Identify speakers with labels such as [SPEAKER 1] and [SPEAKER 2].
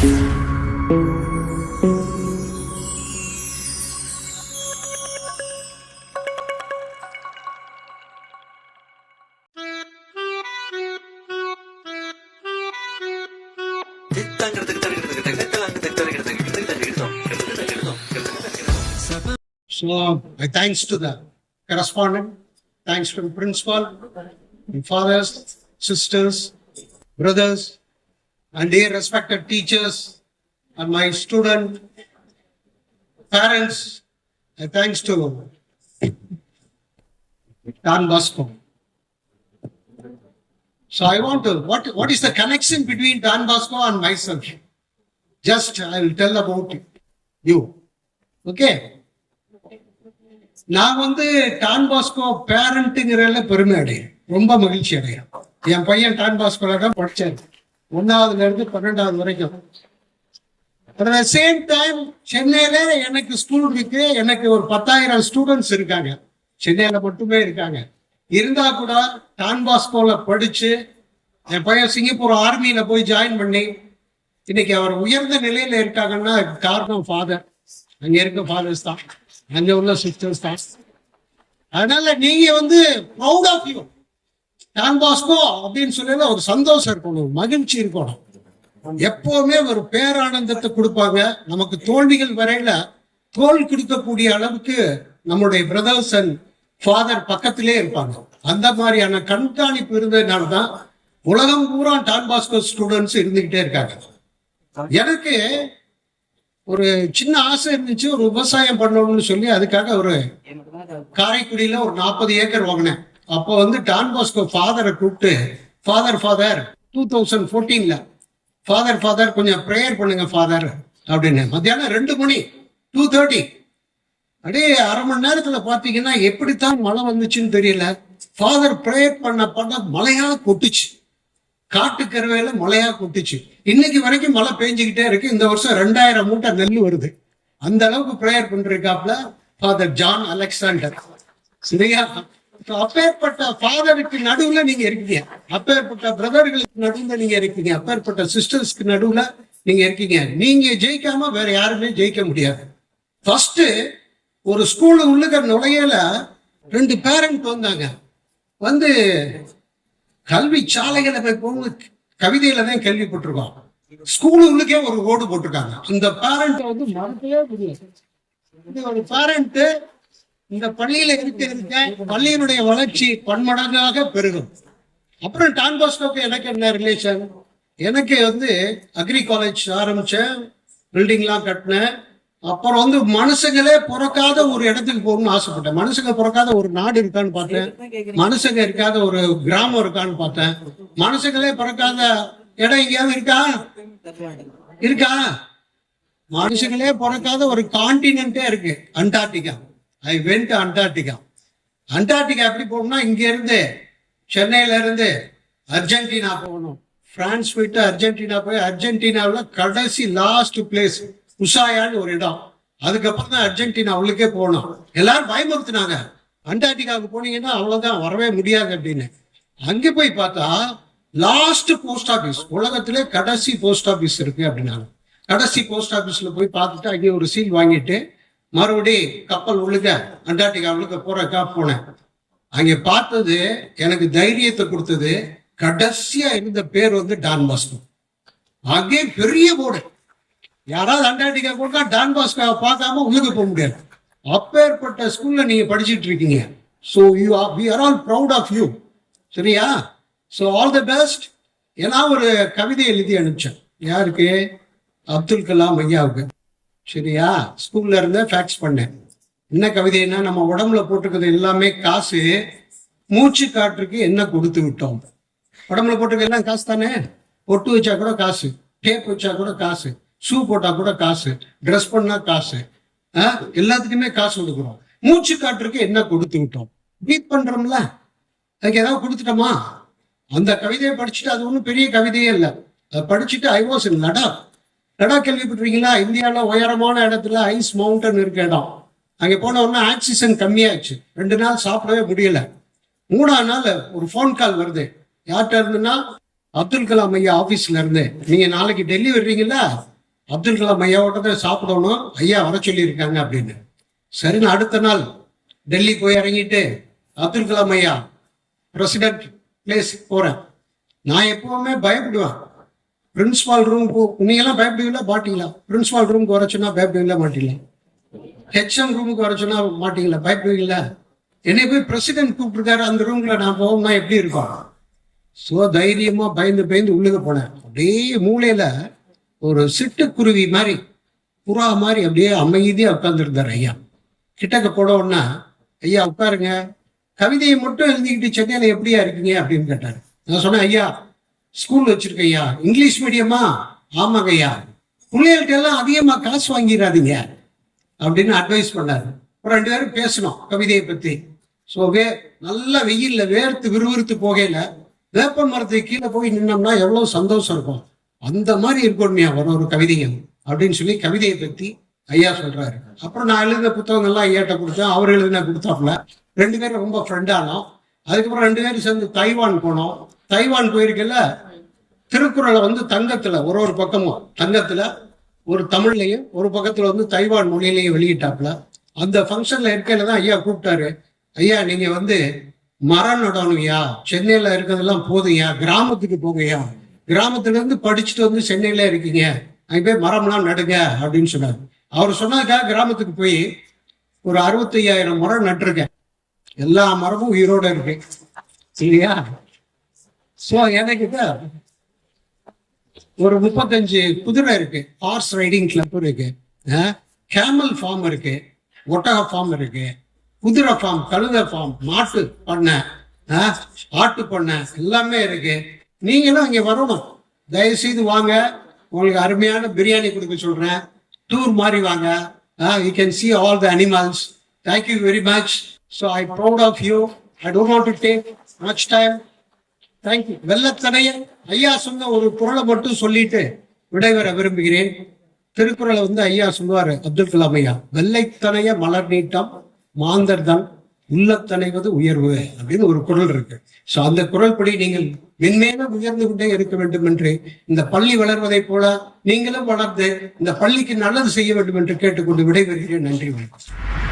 [SPEAKER 1] So, my thanks to the correspondent, thanks to the principal, and fathers, sisters, brothers, and dear respected teachers, and my student, parents, and thanks to Don Bosco. So I want to, what is the connection between Don Bosco and myself? Just I will tell about you. Okay? நான் Don Bosco பேரண்ட்டுங்கிறதுல பெருமை அடையும், ரொம்ப மகிழ்ச்சி அடையும். என் பையன் Don பாஸ்கோல தான் படிச்சாரு, 1ஆவதுல இருந்து 12ஆவது வரைக்கும். அட் த சேம் டைம் சென்னையில எனக்கு ஸ்கூல் இருக்கு, எனக்கு ஒரு 10,000 ஸ்டூடெண்ட்ஸ் இருக்காங்க, சென்னையில மட்டுமே இருக்காங்க. இருந்தா கூட டான் பாஸ்கோல படிச்சு என் பையன் சிங்கப்பூர் ஆர்மியில போய் ஜாயின் பண்ணி இன்னைக்கு அவர் உயர்ந்த நிலையில இருக்காங்கன்னா காரணம் ஃபாதர், அங்க இருக்க ஃபாதர்ஸ் தான், அங்க உள்ள சிஸ்டர்ஸ் தான். அதனால நீங்க proud of you Don Bosco அப்படின்னு சொல்லல ஒரு சந்தோஷம் இருக்கணும், மகிழ்ச்சி இருக்கணும். எப்பவுமே ஒரு பேரானந்தத்தை கொடுப்பாங்க. நமக்கு தோல்விகள் வரையில தோல் கொடுக்கக்கூடிய அளவுக்கு நம்முடைய பிரதர்ஸ் அண்ட் ஃபாதர் பக்கத்திலே இருப்பாங்க. அந்த மாதிரியான கண்காணிப்பு இருந்ததுனாலதான் உலகம் பூரா டான் பாஸ்கோ ஸ்டூடெண்ட்ஸ் இருந்துகிட்டே இருக்காங்க. எனக்கு ஒரு சின்ன ஆசை இருந்துச்சு, ஒரு விவசாயம் பண்ணணும்னு சொல்லி அதுக்காக ஒரு காரைக்குடியில ஒரு 40 ஏக்கர் வாங்கினேன். அப்போ டான் பாஸ்கோ ஃபாதரை கூப்பிட்டு ஃபாதர் 2014ல ஃபாதர் கொஞ்சம் ப்ரேயர் பண்ணுங்க ஃபாதர் அப்படின்னு. மத்தியானம் 2 மணி 2:30 அப்படியே அரை மணி நேரத்துல பாத்தீங்கன்னா எப்படித்தான் மழை வந்துச்சுன்னு தெரியல. ஃபாதர் ப்ரேயர் பண்ண மழையா கொட்டுச்சு, காட்டுக்கருவையில மழையா கொட்டுச்சு. இன்னைக்கு வரைக்கும் மழை பெஞ்சுக்கிட்டே இருக்கு. இந்த வருஷம் 2000 மூட்டை நெல் வருது. அந்த அளவுக்கு ப்ரேயர் பண்றாப்ல ஃபாதர் ஜான் அலெக்சாண்டர். சரியா? அப்பேற்பட்ட ஃபாதருக்கு நடுவுல நீங்க இருக்கீங்க, அப்பேற்பட்ட பிரதர்களுக்கு நடுவுல நீங்க இருக்கீங்க, அப்பேற்பட்ட சிஸ்டர்ஸ்க்கு நடுவுல நீங்க இருக்கீங்க. நீங்க ஜெயிக்காம வேற யாருமே ஜெயிக்க முடியாது. ஃபர்ஸ்ட் ஒரு ஸ்கூலு உள்ளுக்க நுழையல 2 பேரண்ட் வந்தாங்க. கல்வி சாலைகளை போய் போகும்போது கவிதையில தான் கேள்விப்பட்டிருக்கோம். ஸ்கூலு உள்ளுக்கே ஒரு ரோடு போட்டிருக்காங்க. இந்த பேரண்ட் மறக்கவே முடியாது. ஒரு பேரண்ட் இந்த பள்ளியில இருக்க பள்ளியினுடைய வளர்ச்சி பன்மடங்காக பெருகும். அப்புறம் டான் பாஸ்கோக்கு எனக்கு என்ன ரிலேஷன்? எனக்கு அக்ரி காலேஜ் ஆரம்பிச்சேன், பில்டிங்லாம் கட்டினேன். அப்புறம் மனுஷங்களே பிறக்காத ஒரு இடத்துக்கு போகணும்னு ஆசைப்பட்டேன். மனுஷங்க பிறக்காத ஒரு நாடு இருக்கான்னு பார்த்தேன், மனுஷங்க இருக்காத ஒரு கிராமம் இருக்கான்னு பார்த்தேன். மனுஷங்களே பிறக்காத இடம் எங்கேயாவது இருக்கா? மனுஷங்களே பிறக்காத ஒரு கான்டினென்ட்டே இருக்கு, Antarctica. I went Antarctica. Antarctica எப்படி போகணும்னா இங்க இருந்து சென்னையில இருந்து அர்ஜென்டினா போகணும், பிரான்ஸ் போயிட்டு அர்ஜென்டினா போய் அர்ஜென்டினாவில் கடைசி லாஸ்ட் பிளேஸ் உஷாயான்னு ஒரு இடம். அதுக்கப்புறம் தான் அர்ஜென்டினா உள்ளுக்கே போகணும். எல்லாரும் பயமுறுத்தினாங்க, அண்டார்டிகாவுக்கு போனீங்கன்னா அவ்வளவுதான், வரவே முடியாது அப்படின்னு. அங்கே போய் பார்த்தா லாஸ்ட் போஸ்ட் ஆபீஸ், உலகத்திலே கடைசி போஸ்ட் ஆபீஸ் இருக்கு அப்படின்னாங்க. கடைசி போஸ்ட் ஆபீஸ்ல போய் பார்த்துட்டு அங்கே ஒரு சீல் வாங்கிட்டு மறுபடி கப்பல் உள்ளுக்க அண்டார்டிகா உள்ளுக்க போறக்கா போனேன். அங்கே பார்த்தது எனக்கு தைரியத்தை கொடுத்தது, கடைசியா இருந்த பேர் டான் பாஸ்கோ. அங்கே பெரிய போர்டு, யாராவது அண்டார்டிகா போட்டா டான் பாஸ்கோ பார்க்காம உள்ளுக்கு போக முடியாது. அப்பேற்பட்ட ஸ்கூல்ல நீங்க படிச்சுட்டு இருக்கீங்க. So we are all proud of you. சரியா? So all the best. ஏன்னா ஒரு கவிதை எழுதி அனுப்பிச்சேன். யாருக்கு? அப்துல் கலாம் ஐயாவுக்கு. சரியா? ஸ்கூல்ல இருந்த ஃபேக்ஸ் பண்ணேன். என்ன கவிதைன்னா, நம்ம உடம்புல போட்டுக்கிறது எல்லாமே காசு, மூச்சு காற்றுக்கு என்ன கொடுத்து விட்டோம். உடம்புல போட்டுக்கிறது எல்லாம் காசு தானே. பொட்டு வச்சா கூட காசு, டேப் வச்சா கூட காசு, ஷூ போட்டா கூட காசு, ட்ரெஸ் பண்ணா காசு, எல்லாத்துக்குமே காசு கொடுக்குறோம். மூச்சு காற்றுக்கு என்ன கொடுத்து விட்டோம்? ப்ரீத் பண்றோம்ல, அதுக்கு ஏதாவது கொடுத்துட்டோமா? அந்த கவிதையை படிச்சுட்டு, அது ஒன்றும் பெரிய கவிதையே இல்லை, அதை படிச்சுட்டு I was in Ladakh. Ladakh கேள்விப்பட்டிருக்கீங்களா? இந்தியாவில் உயரமான இடத்துல ஐஸ் மவுண்டன் இருக்க இடம். அங்கே போன உடனே ஆக்சிஜன் கம்மியாச்சு, 2 நாள் சாப்பிடவே முடியல. 3ஆம் நாள் ஒரு ஃபோன் கால் வருது. யார்கிட்ட இருந்துன்னா, அப்துல் கலாம் ஐயா ஆபீஸ்ல இருந்து, நீங்க நாளைக்கு டெல்லி வர்றீங்களா, அப்துல் கலாம் ஐயாவோட தான் சாப்பிடணும், ஐயா வர சொல்லியிருக்காங்க அப்படின்னு. சரின்னு அடுத்த நாள் டெல்லி போய் இறங்கிட்டு அப்துல் கலாம் ஐயா பிரசிடென்ட் பிளேஸ் போறேன். நான் எப்பவுமே பயப்படுவேன். பிரின்சிபால் ரூம் நீங்கெல்லாம் பயப்படுவீங்களா மாட்டீங்களா? பிரின்சிபால் ரூமுக்கு வர சொன்னா பயப்படுவீங்களா மாட்டீங்களா? ஹெச்எம் ரூமுக்கு வர சொன்னா மாட்டீங்களா? பயப்படுவீங்களா? என்னை போய் பிரசிடென்ட் கூப்பிட்டுருக்காரு, அந்த ரூம்ல நான் போகணும்னா எப்படி இருக்கும்? ஸோ தைரியமா பயந்து பயந்து உள்ளுக்கு போனேன். அப்படியே மூளையில ஒரு சிட்டுக்குருவி மாதிரி, புறா மாதிரி அப்படியே அமைதியா உட்கார்ந்துருந்தார் ஐயா. கிட்டக்க போட உடனே, ஐயா உட்காருங்க, கவிதையை மட்டும் எழுதிக்கிட்டு சென்னையில எப்படியா இருக்கீங்க அப்படின்னு கேட்டாரு. நான் சொன்னேன், ஐயா ஸ்கூல் வச்சிருக்கேன் ஐயா. இங்கிலீஷ் மீடியமா? ஆமாங்க ஐயா. பிள்ளைகள்ட்ட எல்லாம் அதிகமா காசு வாங்கிடாதீங்க அப்படின்னு அட்வைஸ் பண்ணாரு. ஒரு 2 பேரும் பேசணும் கவிதையை பத்தி. ஸோ நல்ல வெயில்ல வேர்த்து விறுவிறுத்து போகையில வேப்ப மரத்துக்கு கீழே போய் நின்னோம்னா எவ்வளவு சந்தோஷம் இருக்கும், அந்த மாதிரி இருக்கணுமையா ஒரு கவிதைங்க அப்படின்னு சொல்லி கவிதையை பத்தி ஐயா சொல்றாரு. அப்புறம் நான் எழுதின புத்தகங்கள்லாம் ஐயாட்ட கொடுத்தேன், அவர் எழுதின கொடுத்தாப்புல. 2 பேரும் ரொம்ப ஃப்ரெண்டானோம். அதுக்கப்புறம் 2 பேரும் சேர்ந்து தைவான் போனோம். தைவான் போயிருக்கல திருக்குறளை தங்கத்துல ஒரு பக்கமும் தங்கத்துல ஒரு தமிழ்லையும் ஒரு பக்கத்துல தைவான் மொழியிலையும் வெளியிட்டாப்புல. அந்த ஃபங்க்ஷன்ல இருக்கையில தான் ஐயா கூப்பிட்டாரு. ஐயா நீங்க மரம் நடணும்யா, சென்னையில இருக்கிறதெல்லாம் போதுயா, கிராமத்துக்கு போங்கய்யா, கிராமத்துல இருந்து படிச்சுட்டு சென்னையில இருக்கீங்க, அங்க போய் மரம்லாம் நடுங்க அப்படின்னு சொன்னார். அவர் சொன்னதுக்காக கிராமத்துக்கு போய் ஒரு 65,000 மரம் நட்டுருக்கேன். எல்லா மரமும் உயிரோட இருக்கு இல்லையா? ஸோ எனக்கு ஒரு 35 குதிரை இருக்கு, ஹார்ஸ் ரைடிங் கிளப் இருக்கு, கேமல் ஃபார்ம் இருக்கு, ஒட்டக ஃபார்ம் இருக்கு, குதிரை ஃபார்ம், கழுதை ஃபார்ம், மாட்டு பண்ணை, ஆட்டு பண்ணை எல்லாமே இருக்கு. நீங்களும் அங்கே வரணும், தயவுசெய்து வாங்க. உங்களுக்கு அருமையான பிரியாணி கொடுக்க சொல்றேன். டூர் மாதிரி வாங்க. You can see all the animals. Thank you very much. So I'm proud of you. I don't want to take much time. Thank you. வெள்ளத்தனைய ஐயா சொன்ன ஒரு குறளை மட்டும் சொல்லிட்டு விடைபெற விரும்புகிறேன். திருக்குறளை ஐயா சொல்லுவாரு அப்துல் கலாம் ஐயா, வெள்ளைத்தனைய மலர் நீட்டம் மாந்தர் தான் உள்ளத்தனைவது உயர்வு அப்படின்னு ஒரு குறள் இருக்கு. சோ அந்த குறள் படி நீங்கள் மென்மேலும் உயர்ந்து கொண்டே இருக்க வேண்டும் என்று, இந்த பள்ளி வளர்வதை போல நீங்களும் வளர்ந்து இந்த பள்ளிக்கு நல்லது செய்ய வேண்டும் என்று கேட்டுக்கொண்டு விடைபெறுகிறேன். நன்றி, வணக்கம்.